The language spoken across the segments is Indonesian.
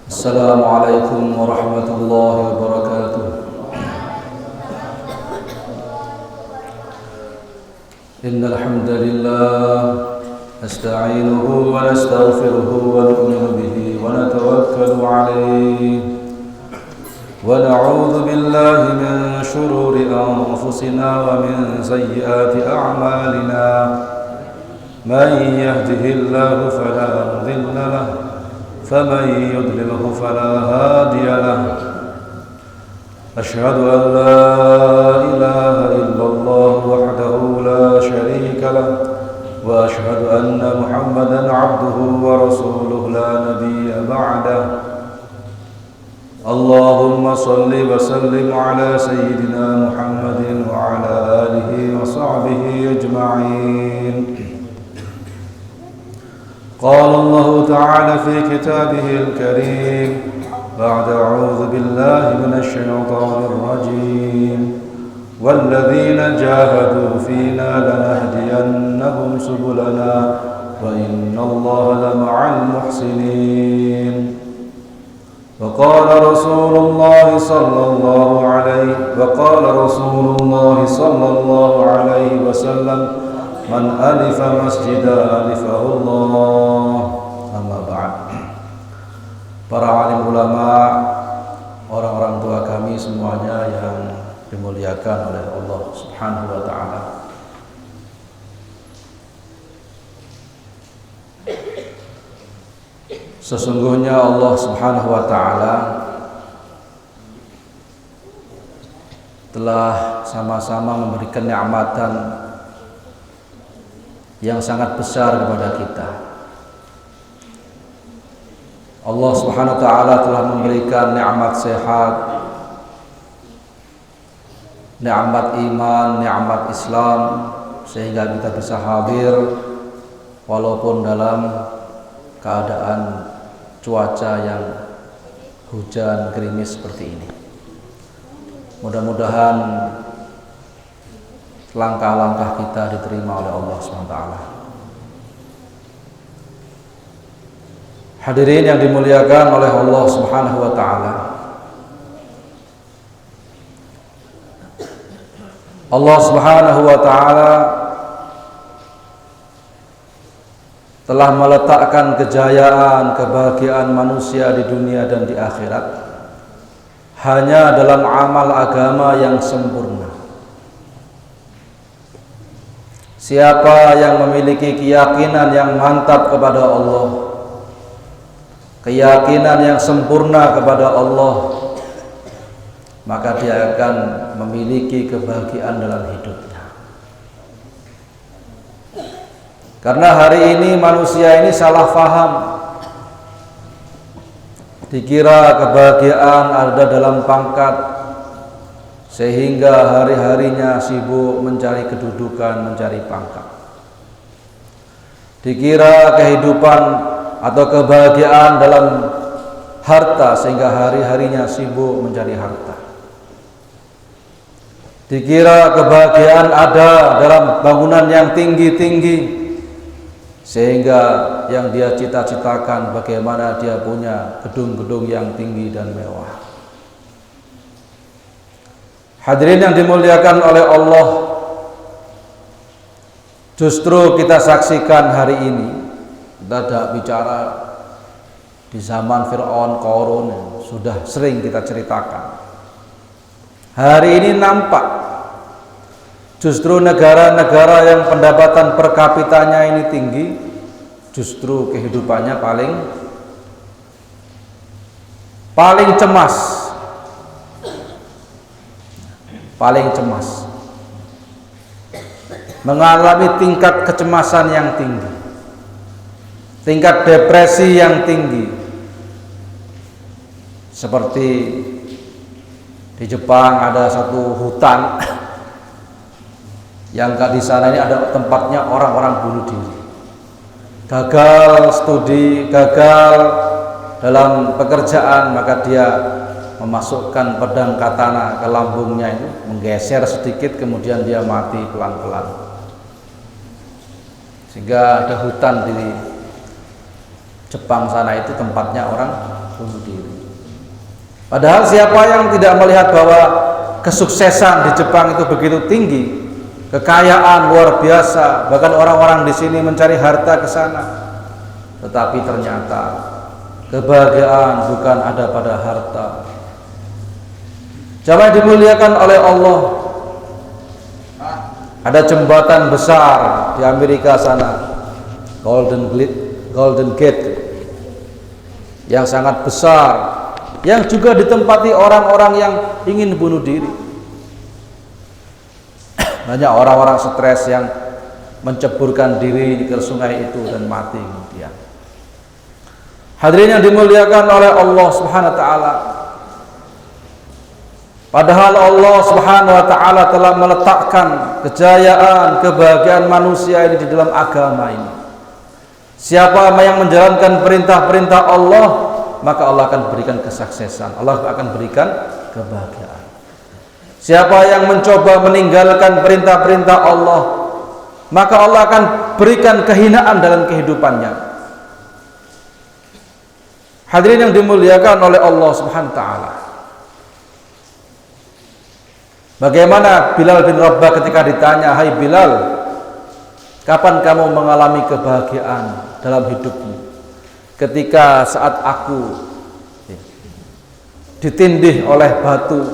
السلام عليكم ورحمة الله وبركاته. إن الحمد لله نستعينه ونستغفره ونؤمن به ونتوكل عليه ونعوذ بالله من شرور أنفسنا ومن سيئات أعمالنا. من يهده الله فلا مضل له فمن يضلله فلا هادي له. أشهد أن لا إله إلا الله وحده لا شريك له وأشهد أن محمدا عبده ورسوله لا نبي بعده. اللهم صل وسلم على سيدنا محمد وعلى آله وصحبه أجمعين. قال الله تعالى في كتابه الكريم بعد أعوذ بالله من الشيطان الرجيم والذين جاهدوا فينا لنهدينهم سبلنا وإن الله لمع المحسنين. وقال رسول الله صلى الله عليه وسلم من ألف مسجدا ألفه الله. Amma ba'd. Para alim ulama, orang-orang tua kami semuanya yang dimuliakan oleh Allah Subhanahu wa taala. Sesungguhnya Allah Subhanahu wa taala telah sama-sama memberikan nikmatan yang sangat besar kepada kita. Allah Subhanahu wa taala telah memberikan nikmat sehat, nikmat iman, nikmat Islam, sehingga kita bisa hadir walaupun dalam keadaan cuaca yang hujan gerimis seperti ini. Mudah-mudahan langkah-langkah kita diterima oleh Allah SWT. Hadirin yang dimuliakan oleh Allah Subhanahu wa taala. Allah Subhanahu wa taala telah meletakkan kejayaan, kebahagiaan manusia di dunia dan di akhirat hanya dalam amal agama yang sempurna. Siapa yang memiliki keyakinan yang mantap kepada Allah, keyakinan yang sempurna kepada Allah, maka dia akan memiliki kebahagiaan dalam hidupnya. Karena hari ini manusia ini salah faham, dikira kebahagiaan ada dalam pangkat, sehingga hari-harinya sibuk mencari kedudukan, mencari pangkat. Dikira kehidupan atau kebahagiaan dalam harta, sehingga hari-harinya sibuk mencari harta. Dikira kebahagiaan ada dalam bangunan yang tinggi-tinggi, sehingga yang dia cita-citakan bagaimana dia punya gedung-gedung yang tinggi dan mewah. Hadirin yang dimuliakan oleh Allah, justru kita saksikan hari ini, kita tidak bicara di zaman Fir'aun, Qarun, sudah sering kita ceritakan. Hari ini nampak justru negara-negara yang pendapatan per kapitanya ini tinggi, justru kehidupannya paling cemas. Paling cemas, mengalami tingkat kecemasan yang tinggi, tingkat depresi yang tinggi. Seperti di Jepang ada satu hutan yang di sana ini ada tempatnya orang-orang bunuh diri. Gagal studi, gagal dalam pekerjaan, maka dia memasukkan pedang katana ke lambungnya itu, menggeser sedikit, kemudian dia mati pelan-pelan. Sehingga ada hutan Jepang sana itu tempatnya orang bunuh diri. Padahal siapa yang tidak melihat bahwa kesuksesan di Jepang itu begitu tinggi, kekayaan luar biasa, bahkan orang-orang di sini mencari harta ke sana. Tetapi ternyata kebahagiaan bukan ada pada harta. Jamaah dimuliakan oleh Allah. Ada jembatan besar di Amerika sana, Golden Gate, yang sangat besar, yang juga ditempati orang-orang yang ingin bunuh diri. Banyak orang-orang stres yang menceburkan diri ke sungai itu dan mati kemudian. Hadirin yang dimuliakan oleh Allah Subhanahu wa taala. Padahal Allah Subhanahu wa taala telah meletakkan kejayaan, kebahagiaan manusia ini di dalam agama ini. Siapa yang menjalankan perintah-perintah Allah, maka Allah akan berikan kesuksesan, Allah akan berikan kebahagiaan. Siapa yang mencoba meninggalkan perintah-perintah Allah, maka Allah akan berikan kehinaan dalam kehidupannya. Hadirin yang dimuliakan oleh Allah Subhanahu wa taala. Bagaimana Bilal bin Rabah ketika ditanya, "Hai Bilal, kapan kamu mengalami kebahagiaan dalam hidupmu?" Ketika saat aku ditindih oleh batu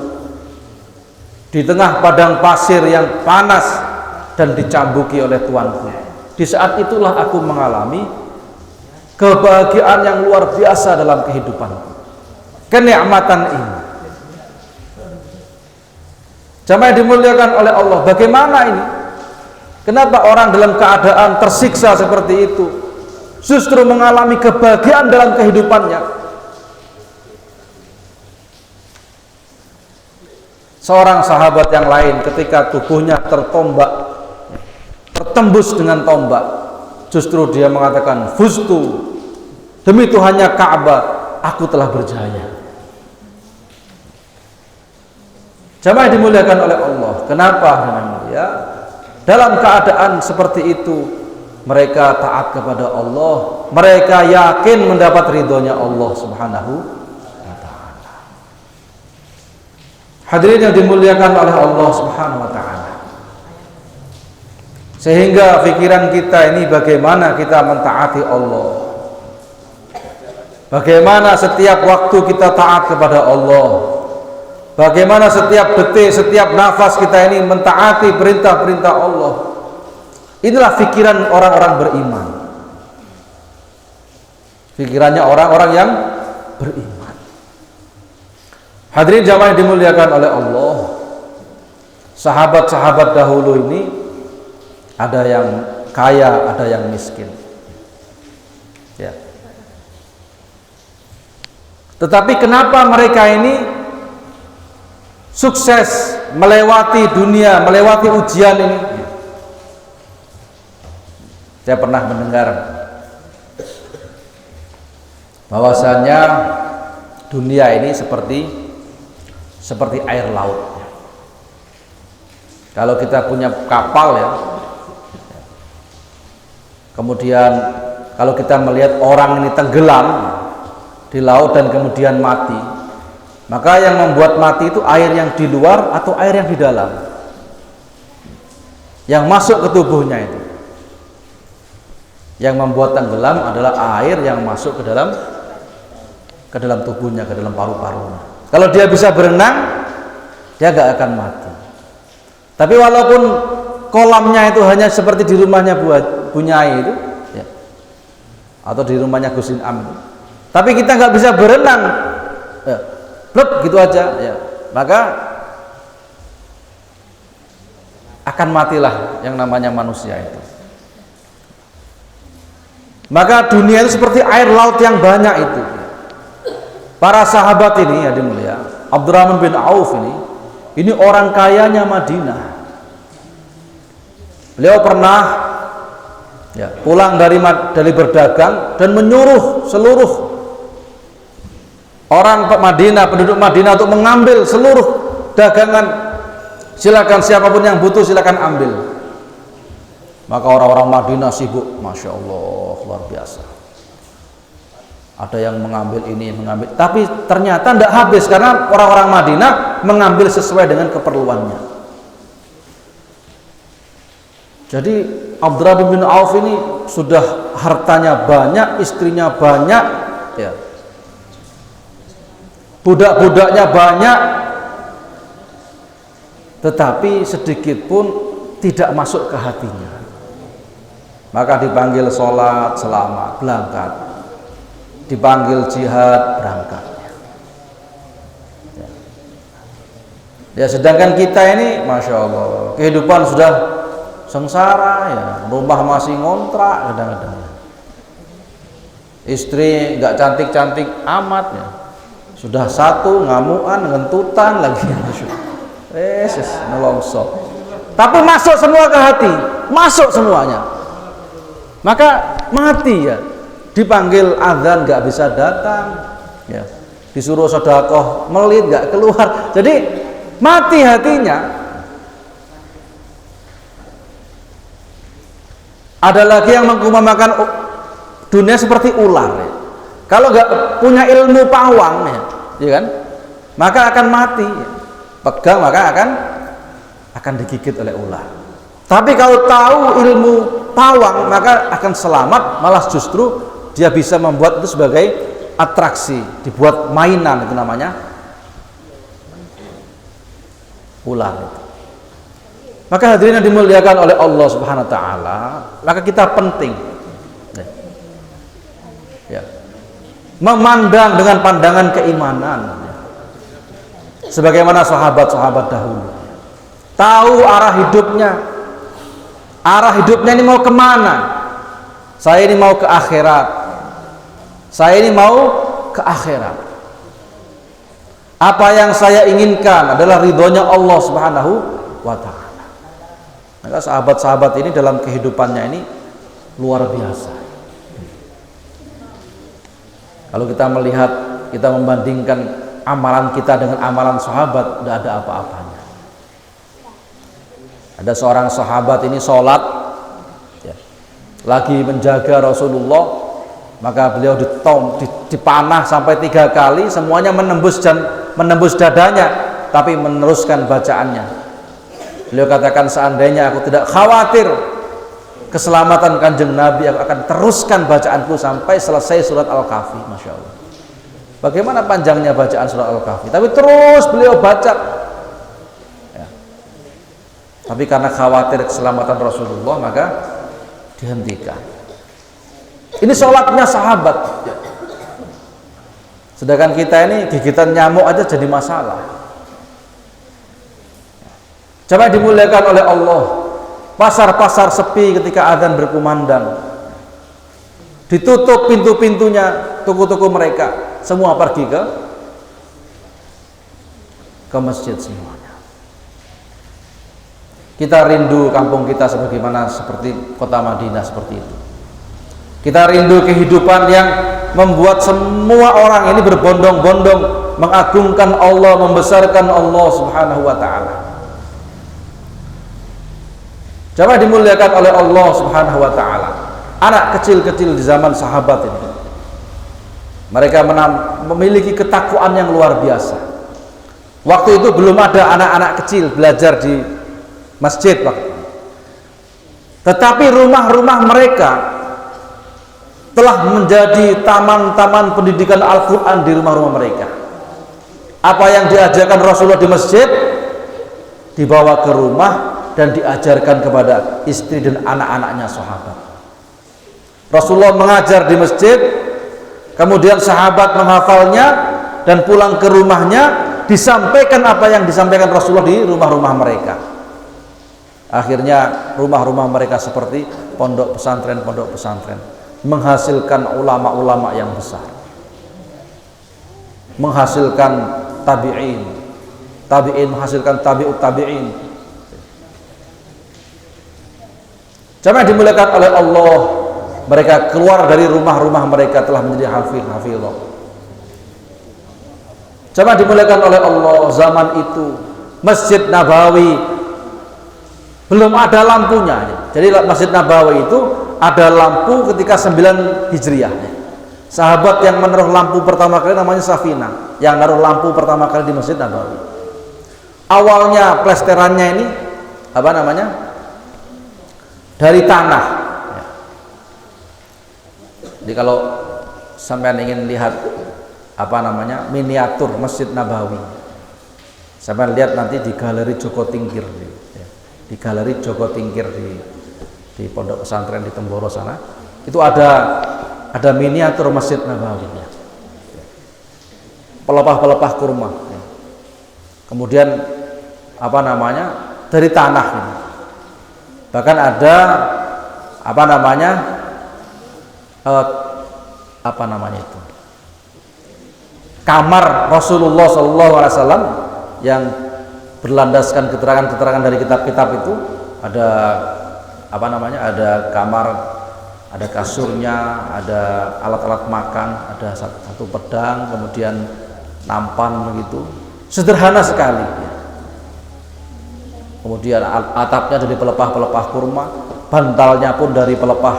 di tengah padang pasir yang panas dan dicambuki oleh tuanku. Di saat itulah aku mengalami kebahagiaan yang luar biasa dalam kehidupanku. Kenikmatan ini. Jamaah dimuliakan oleh Allah, bagaimana ini? Kenapa orang dalam keadaan tersiksa seperti itu justru mengalami kebahagiaan dalam kehidupannya? Seorang sahabat yang lain ketika tubuhnya tertembus dengan tombak, justru dia mengatakan, "Fuztu, demi Tuhannya Ka'bah, aku telah berjaya." Jamaah dimuliakan oleh Allah. Kenapa? Ya, dalam keadaan seperti itu mereka taat kepada Allah, mereka yakin mendapat ridhonya Allah Subhanahu wa ta'ala. Hadirin yang dimuliakan oleh Allah Subhanahu wa ta'ala. Sehingga pikiran kita ini bagaimana kita mentaati Allah, bagaimana setiap waktu kita taat kepada Allah, bagaimana setiap detik, setiap nafas kita ini mentaati perintah-perintah Allah. Inilah pikiran orang-orang beriman. Pikirannya orang-orang yang beriman. Hadirin jamaah yang dimuliakan oleh Allah. Sahabat-sahabat dahulu ini ada yang kaya, ada yang miskin. Ya. Tetapi kenapa mereka ini sukses melewati dunia, melewati ujian ini? Saya pernah mendengar bahwasanya dunia ini seperti air laut. Kalau kita punya kapal ya, kemudian kalau kita melihat orang ini tenggelam di laut dan kemudian mati, maka yang membuat mati itu air yang di luar atau air yang di dalam, yang masuk ke tubuhnya itu. Yang membuat tenggelam adalah air yang masuk ke dalam tubuhnya, ke dalam paru-parunya. Kalau dia bisa berenang, dia gak akan mati. Tapi walaupun kolamnya itu hanya seperti di rumahnya Bunyai itu, ya, atau di rumahnya Gusin Am itu, tapi kita gak bisa berenang, ya, blep gitu aja, ya, maka akan matilah yang namanya manusia itu. Maka dunia itu seperti air laut yang banyak itu. Para sahabat ini ya dimulia, Abdurrahman bin Auf ini orang kayanya Madinah. Beliau pernah ya, pulang dari berdagang dan menyuruh seluruh orang Madinah, penduduk Madinah untuk mengambil seluruh dagangan. Silakan siapapun yang butuh silakan ambil. Maka orang-orang Madinah sibuk, Masya Allah, luar biasa. Ada yang mengambil ini, mengambil, tapi ternyata tidak habis karena orang-orang Madinah mengambil sesuai dengan keperluannya. Jadi Abdurrahman bin Auf ini sudah hartanya banyak, istrinya banyak, ya, budak-budaknya banyak, tetapi sedikit pun tidak masuk ke hatinya. Maka dipanggil sholat, selamat, berangkat. Dipanggil jihad, berangkat. Ya, sedangkan kita ini, masya Allah, kehidupan sudah sengsara, ya, rumah masih ngontrak kadang-kadang. Istri nggak cantik-cantik amat, ya. Sudah satu ngamuan, ngentutan lagi. Nolongsok. Tapi masuk semua ke hati, masuk semuanya. Maka mati, ya. Dipanggil azan nggak bisa datang, ya. Disuruh sedekah melit nggak keluar, jadi mati hatinya. Ada lagi yang mengumpamakan dunia seperti ular, ya. Kalau nggak punya ilmu pawang, ya kan, maka akan mati, ya. Pegang maka akan digigit oleh ular. Tapi kalau tahu ilmu pawang maka akan selamat, malah justru dia bisa membuat itu sebagai atraksi, dibuat mainan, itu namanya ular itu. Maka hadirin yang dimuliakan oleh Allah Subhanahu wa taala, maka kita penting, ya, memandang dengan pandangan keimanan, ya. Sebagaimana sahabat-sahabat dahulu tahu arah hidupnya ini mau kemana. Saya ini mau ke akhirat. Saya ini mau ke akhirat. Apa yang saya inginkan adalah ridhonya Allah Subhanahu wa ta'ala. Maka sahabat-sahabat ini dalam kehidupannya ini luar biasa. Kalau kita melihat, kita membandingkan amalan kita dengan amalan sahabat, tidak ada apa-apanya. Ada seorang sahabat ini sholat, ya, lagi menjaga Rasulullah, maka beliau dipanah sampai 3 kali, semuanya menembus dadanya, tapi meneruskan bacaannya. Beliau katakan, seandainya aku tidak khawatir keselamatan kanjeng Nabi, aku akan teruskan bacaanku sampai selesai surat Al-Kahfi. Masya Allah, bagaimana panjangnya bacaan surat Al-Kahfi, tapi terus beliau baca, ya. Tapi karena khawatir keselamatan Rasulullah maka dihentikan. Ini sholatnya sahabat. Sedangkan kita ini gigitan nyamuk aja jadi masalah. Coba dimuliakan oleh Allah. Pasar-pasar sepi ketika azan berkumandang. Ditutup pintu-pintunya, toko-toko mereka, semua pergi ke masjid semuanya. Kita rindu kampung kita sebagaimana seperti kota Madinah seperti itu. Kita rindu kehidupan yang membuat semua orang ini berbondong-bondong mengagungkan Allah, membesarkan Allah Subhanahu wa ta'ala. Coba dimuliakan oleh Allah Subhanahu wa ta'ala. Anak kecil-kecil di zaman sahabat ini, mereka memiliki ketakwaan yang luar biasa. Waktu itu belum ada anak-anak kecil belajar di masjid waktu. Tetapi rumah-rumah mereka telah menjadi taman-taman pendidikan Al-Quran di rumah-rumah mereka. Apa yang diajarkan Rasulullah di masjid dibawa ke rumah dan diajarkan kepada istri dan anak-anaknya sahabat. Rasulullah mengajar di masjid, kemudian sahabat menghafalnya dan pulang ke rumahnya disampaikan apa yang disampaikan Rasulullah di rumah-rumah mereka. Akhirnya rumah-rumah mereka seperti pondok pesantren, menghasilkan ulama-ulama yang besar, menghasilkan tabi'in menghasilkan tabi'ut tabi'in. Coba dimuliakan oleh Allah, mereka keluar dari rumah-rumah mereka telah menjadi hafizah. Coba dimuliakan oleh Allah, zaman itu Masjid Nabawi belum ada lampunya. Jadi Masjid Nabawi itu ada lampu ketika 9 Hijriah. Sahabat yang menaruh lampu pertama kali namanya Safinah, yang naruh lampu pertama kali di Masjid Nabawi. Awalnya plesterannya ini apa namanya? Dari tanah. Jadi kalau sampean ingin lihat apa namanya miniatur Masjid Nabawi, sampean lihat nanti di Galeri Joko Tingkir, di Galeri Joko Tingkir di Pondok Pesantren di Temboro sana, itu ada miniatur Masjid Nabawi, pelepah-pelepah kurma, kemudian apa namanya dari tanah ini. Bahkan ada apa namanya itu kamar Rasulullah SAW yang berlandaskan keterangan-keterangan dari kitab-kitab itu. Ada apa namanya, ada kamar, ada kasurnya, ada alat-alat makan, ada satu pedang, kemudian nampan begitu, sederhana sekali. Kemudian atapnya dari pelepah-pelepah kurma, bantalnya pun dari pelepah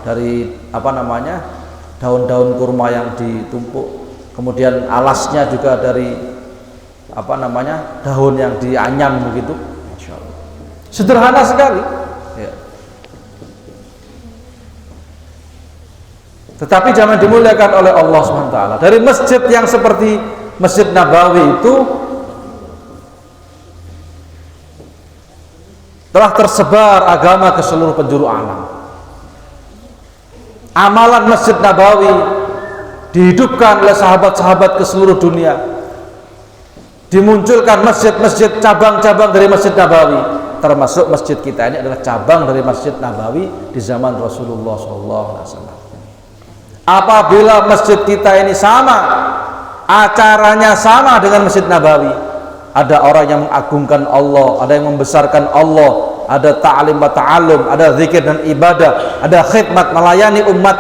dari apa namanya daun-daun kurma yang ditumpuk, kemudian alasnya juga dari apa namanya daun yang dianyam begitu. Masya Allah, sederhana sekali ya. Tetapi jangan dimuliakan oleh Allah SWT. Dari masjid yang seperti Masjid Nabawi itu telah tersebar agama ke seluruh penjuru alam. Amalan Masjid Nabawi dihidupkan oleh sahabat-sahabat ke seluruh dunia. Dimunculkan masjid-masjid, cabang-cabang dari Masjid Nabawi, termasuk masjid kita ini adalah cabang dari Masjid Nabawi di zaman Rasulullah SAW. Apabila masjid kita ini sama, acaranya sama dengan Masjid Nabawi, ada orang yang mengagungkan Allah, ada yang membesarkan Allah, ada ta'lim wa ta'allum, ada zikir dan ibadah, ada khidmat melayani umat,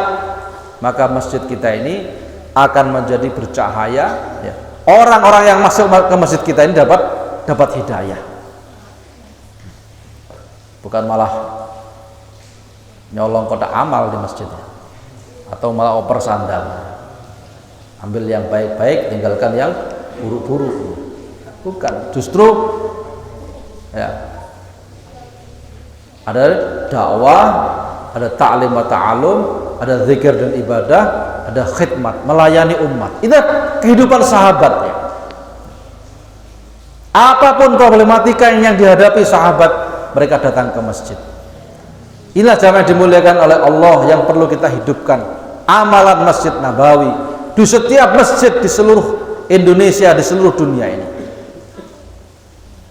maka masjid kita ini akan menjadi bercahaya ya. Orang-orang yang masuk ke masjid kita ini dapat hidayah, bukan malah nyolong kotak amal di masjidnya atau malah oper sandal, ambil yang baik-baik tinggalkan yang buruk-buruk. Bukan, justru ya ada dakwah, ada ta'lim wa ta'allum, ada zikir dan ibadah, ada khidmat, melayani umat. Itu kehidupan sahabat ya. Apapun problematika yang dihadapi sahabat, mereka datang ke masjid. Inilah jamaah dimuliakan oleh Allah yang perlu kita hidupkan. Amalan Masjid Nabawi di setiap masjid di seluruh Indonesia, di seluruh dunia ini.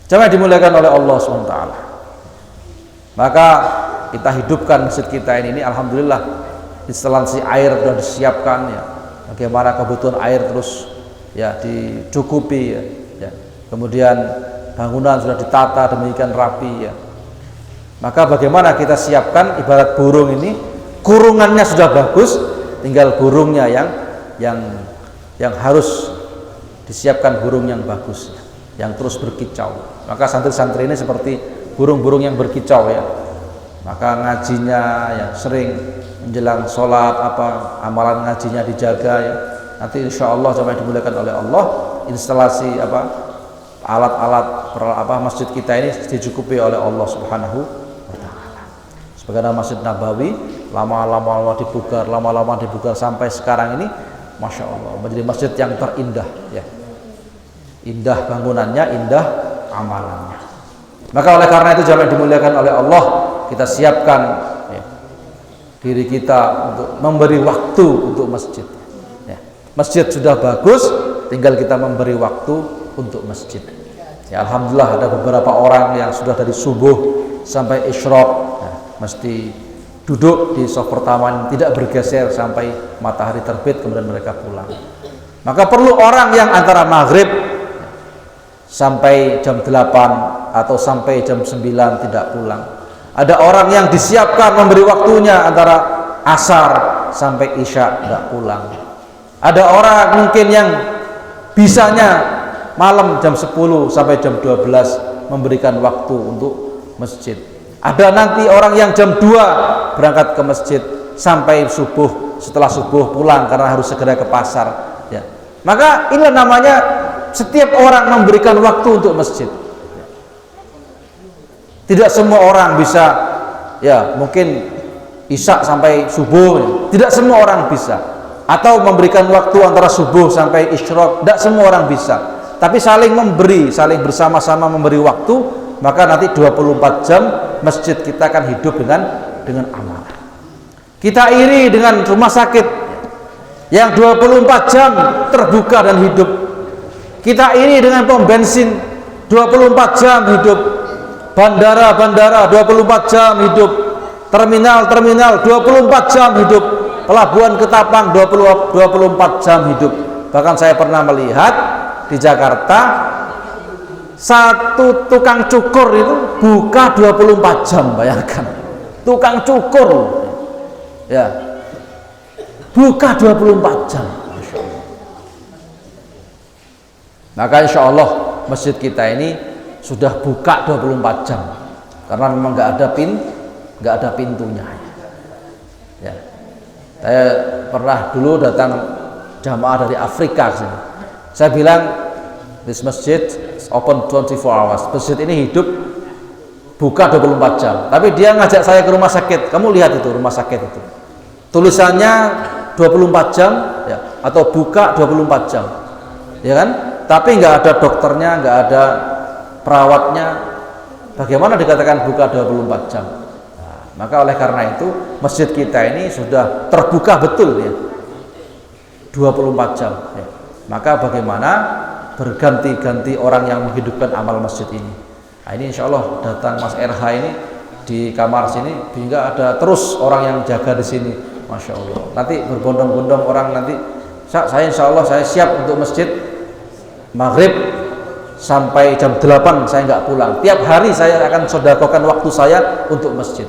Jamaah dimuliakan oleh Allah SWT. Maka kita hidupkan masjid kita ini alhamdulillah, instalasi air sudah disiapkan ya. Bagaimana kebutuhan air terus ya dicukupi ya. Kemudian bangunan sudah ditata demikian rapi ya. Maka bagaimana kita siapkan ibarat burung ini, kurungannya sudah bagus, tinggal burungnya yang harus disiapkan burung yang bagus, yang terus berkicau. Maka santri-santri ini seperti burung-burung yang berkicau ya. Maka ngajinya ya sering menjelang sholat, amalan ngajinya dijaga ya. Nanti insya Allah jamaah dimuliakan oleh Allah, instalasi alat-alat masjid kita ini dicukupi oleh Allah Subhanahu wa Ta'ala. Sebagaimana Masjid Nabawi lama-lama dibugar sampai sekarang ini, masya Allah menjadi masjid yang terindah ya. Indah bangunannya, indah amalannya. Maka oleh karena itu jamaah dimuliakan oleh Allah, kita siapkan ya, diri kita untuk memberi waktu untuk masjid ya. Masjid sudah bagus, tinggal kita memberi waktu untuk masjid ya. Alhamdulillah ada beberapa orang yang sudah dari subuh sampai isyraq ya, mesti duduk di shaf pertama, tidak bergeser sampai matahari terbit kemudian mereka pulang. Maka perlu orang yang antara maghrib sampai jam 8 atau sampai jam 9 tidak pulang. Ada orang yang disiapkan memberi waktunya antara asar sampai isya tidak pulang. Ada orang mungkin yang bisanya malam jam 10 sampai jam 12 memberikan waktu untuk masjid. Ada nanti orang yang jam 2 berangkat ke masjid sampai subuh setelah subuh pulang karena harus segera ke pasar, ya. Maka inilah namanya setiap orang memberikan waktu untuk masjid. Tidak semua orang bisa, ya mungkin isya sampai subuh, tidak semua orang bisa, atau memberikan waktu antara subuh sampai isyraq, tidak semua orang bisa. Tapi saling memberi, saling bersama-sama memberi waktu, maka nanti 24 jam masjid kita akan hidup dengan amal. Kita iri dengan rumah sakit yang 24 jam terbuka dan hidup. Kita iri dengan pom bensin 24 jam hidup, bandara-bandara 24 jam hidup, terminal-terminal 24 jam hidup, pelabuhan Ketapang 24 jam hidup. Bahkan saya pernah melihat di Jakarta satu tukang cukur itu buka 24 jam, bayangkan. Tukang cukur ya buka 24 jam. Masya Allah. Maka insya Allah masjid kita ini sudah buka 24 jam karena memang nggak ada pintunya, ya. Saya pernah dulu datang jamaah dari Afrika ke sini. Saya bilang, this masjid open 24 hours. Masjid ini hidup buka 24 jam. Tapi dia ngajak saya ke rumah sakit. Kamu lihat itu rumah sakit itu. Tulisannya 24 jam ya, atau buka 24 jam. Ya kan? Tapi nggak ada dokternya, nggak ada perawatnya. Bagaimana dikatakan buka 24 jam? Nah, maka oleh karena itu masjid kita ini sudah terbuka betul ya. 24 jam ya. Maka bagaimana berganti-ganti orang yang menghidupkan amal masjid ini. Nah, ini insya Allah datang Mas RH ini di kamar sini hingga ada terus orang yang jaga di sini. Masya Allah. Nanti berbondong-bondong orang nanti. Saya insya Allah saya siap untuk masjid maghrib sampai jam 8 saya nggak pulang. Tiap hari saya akan sedekahkan waktu saya untuk masjid.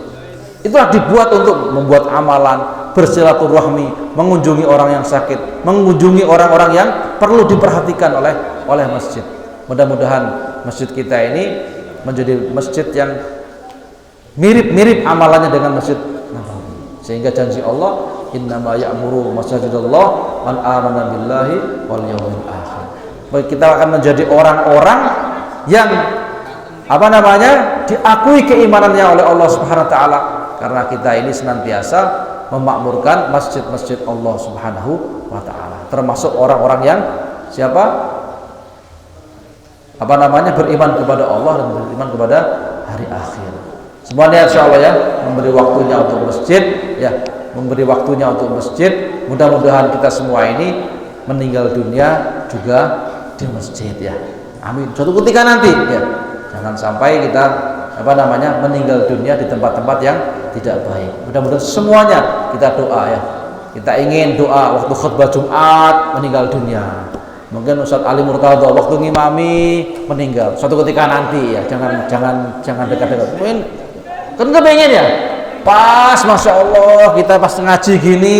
Itulah dibuat untuk membuat amalan, bersilaturahmi, mengunjungi orang yang sakit, mengunjungi orang-orang yang perlu diperhatikan oleh masjid. Mudah-mudahan masjid kita ini menjadi masjid yang mirip-mirip amalannya dengan masjid Nabawi. Sehingga janji Allah, innama ya'muru masajidallah man amana billahi wal yawmil akhir. Kita akan menjadi orang-orang yang diakui keimanannya oleh Allah Subhanahu wa taala, karena kita ini senantiasa memakmurkan masjid-masjid Allah Subhanahu wa taala. Termasuk orang-orang yang beriman kepada Allah dan beriman kepada hari akhir. Semuanya insyaallah ya, memberi waktunya untuk masjid ya, memberi waktunya untuk masjid. Mudah-mudahan kita semua ini meninggal dunia juga di masjid ya. Amin. Suatu ketika nanti ya, jangan sampai kita meninggal dunia di tempat-tempat yang tidak baik. Mudah-mudahan semuanya kita doa ya. Kita ingin doa waktu khutbah Jumat meninggal dunia. Mungkin Ustaz Ali Murtadha waktu ngimami meninggal. Suatu ketika nanti ya, jangan dekat-dekat. Mungkin kan kepengen ya. Pas Masya Allah kita pas ngaji gini,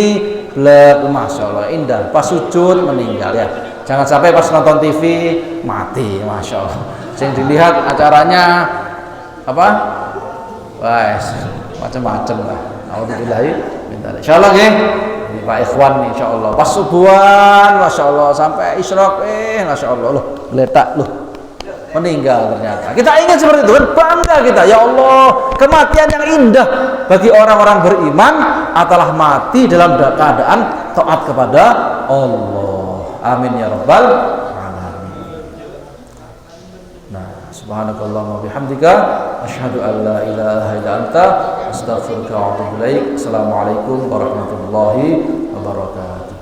Masya Allah indah. Pas sujud meninggal ya. Jangan sampai pas nonton TV mati, Masya Allah. Yang dilihat acaranya macam-macam lah. Alhamdulillah. Insyaallah nggih. Ini Pak Ikhwan nih insyaallah. Pas subuhan, Masya Allah sampai isyraq Masya Allah loh, geletak loh. Meninggal ternyata. Kita ingin seperti itu kan, bangga kita. Ya Allah, kematian yang indah bagi orang-orang beriman adalah mati dalam keadaan taat kepada Allah. Amin ya rabbal alamin. Nah, subhanakallahumma bihamdika asyhadu an la ilaha illa anta astaghfiruka wa atubu ilaik. Assalamualaikum warahmatullahi wabarakatuh.